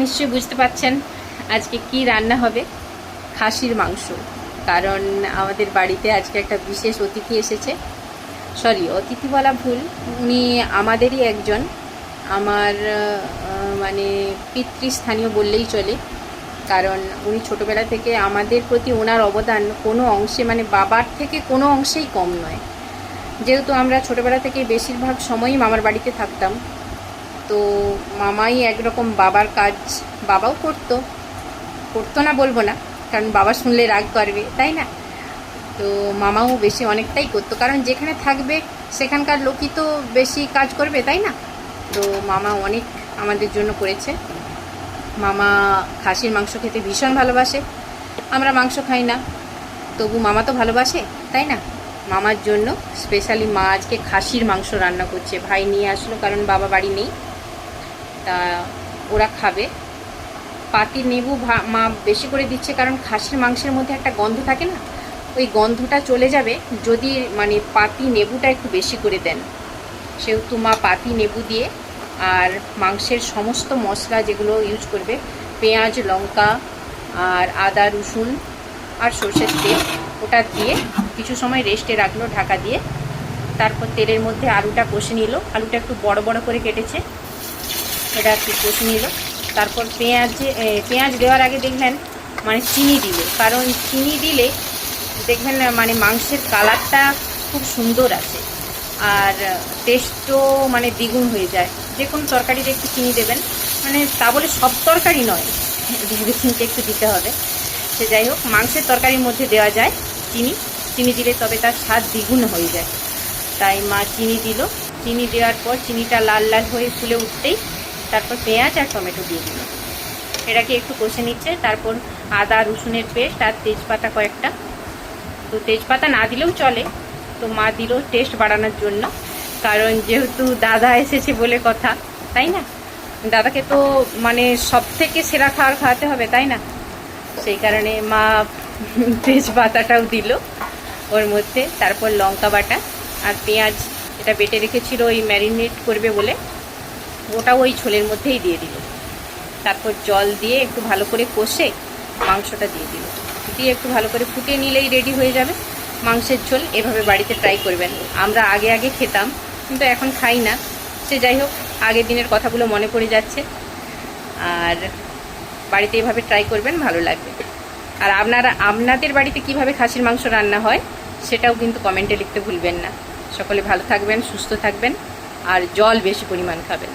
নিশ্চয়ই বুঝতে পারছেন আজকে কি রান্না হবে। খাসির মাংস। কারণ আমাদের বাড়িতে আজকে একটা বিশেষ অতিথি এসেছে। সরি, অতিথি বলা ভুল, উনি আমাদেরই একজন, আমার মানে পিতৃস্থানীয় বললেই চলে। কারণ উনি ছোটোবেলা থেকে আমাদের প্রতি ওনার অবদান কোনো অংশে, মানে বাবার থেকে কোনো অংশেই কম নয়। যেহেতু আমরা ছোটোবেলা থেকে বেশিরভাগ সময়ই মামার বাড়িতে থাকতাম, তো মামাই একরকম বাবার কাজ বাবাও করতো না বলবো না, কারণ বাবা শুনলে রাগ করবে, তাই না? তো মামাও বেশি অনেকটাই করতো, কারণ যেখানে থাকবে সেখানকার লোকই তো বেশি কাজ করবে, তাই না? তো মামা অনেক আমাদের জন্য করেছে। মামা খাসির মাংস খেতে ভীষণ ভালোবাসে। আমরা মাংস খাই না, তবু মামা তো ভালোবাসে, তাই না? মামার জন্য স্পেশালি মা আজকে খাসির মাংস রান্না করছে। ভাই নিয়ে আসলো, কারণ বাবা বাড়ি নেই, তা ওরা খাবে। পাতি নেবু মা বেশি করে দিচ্ছে, কারণ খাসির মাংসের মধ্যে একটা গন্ধ থাকে না, ওই গন্ধটা চলে যাবে যদি মানে পাতি নেবুটা একটু বেশি করে দেন। সেহেতু মা পাতি নেবু দিয়ে আর মাংসের সমস্ত মশলা যেগুলো ইউজ করবে, পেঁয়াজ, লঙ্কা আর আদা, রসুন আর সর্ষের তেল, ওটা দিয়ে কিছু সময় রেস্টে রাখলো ঢাকা দিয়ে। তারপর তেলের মধ্যে আলুটা কষে নিল। আলুটা একটু বড় বড় করে কেটেছে, এটা একটু কষে নিল। তারপর পেঁয়াজ দেওয়ার আগে দেখবেন মানে চিনি দিল, কারণ চিনি দিলে দেখবেন মানে মাংসের কালারটা খুব সুন্দর আসে আর টেস্টও মানে দ্বিগুণ হয়ে যায়। যে কোনো তরকারিতে একটু চিনি দেবেন, মানে তা বলে সব তরকারি নয়, ভেবে চিনিটা একটু দিতে হবে। সে যাই হোক, মাংসের তরকারির মধ্যে দেওয়া যায় চিনি দিলে তবে তার স্বাদ দ্বিগুণ হয়ে যায়। তাই মা চিনি দিল। চিনি দেওয়ার পর চিনিটা লাল লাল হয়ে ফুলে উঠতেই তারপর পেঁয়াজ আর টমেটো দিয়ে দিল। এটাকে একটু কষে নিচ্ছে। তারপর আদা রসুনের পেস্ট আর তেজপাতা কয়েকটা, তো তেজপাতা না দিলেও চলে, তো মা দিল টেস্ট বাড়ানোর জন্য। কারণ যেহেতু দাদা এসেছে বলে কথা, তাই না? দাদাকে তো মানে সব থেকে সেরা খাওয়াতে হবে, তাই না? সেই কারণে মা তেজপাতাটাও দিল ওর মধ্যে। তারপর লঙ্কা বাটা আর পেঁয়াজ, এটা বেটে রেখেছিল ওই ম্যারিনেট করবে বলে, ওটাও ওই ঝোলের মধ্যেই দিয়ে দিল। তারপর জল দিয়ে একটু ভালো করে কষে মাংসটা দিয়ে দিল, দিয়ে একটু ভালো করে ফুটিয়ে নিলেই রেডি হয়ে যাবে মাংসের ঝোল। এভাবে বাড়িতে ট্রাই করবেন। আমরা আগে খেতাম, কিন্তু এখন খাই না। সে যাই হোক, আগের দিনের কথাগুলো মনে পড়ে যাচ্ছে। আর বাড়িতে এভাবে ট্রাই করবেন, ভালো লাগবে। আর আপনাদের বাড়িতে কিভাবে খাসির মাংস রান্না হয় সেটাও কিন্তু কমেন্টে লিখতে ভুলবেন না। সকলে ভালো থাকবেন, সুস্থ থাকবেন আর জল বেশি পরিমাণ খাবেন।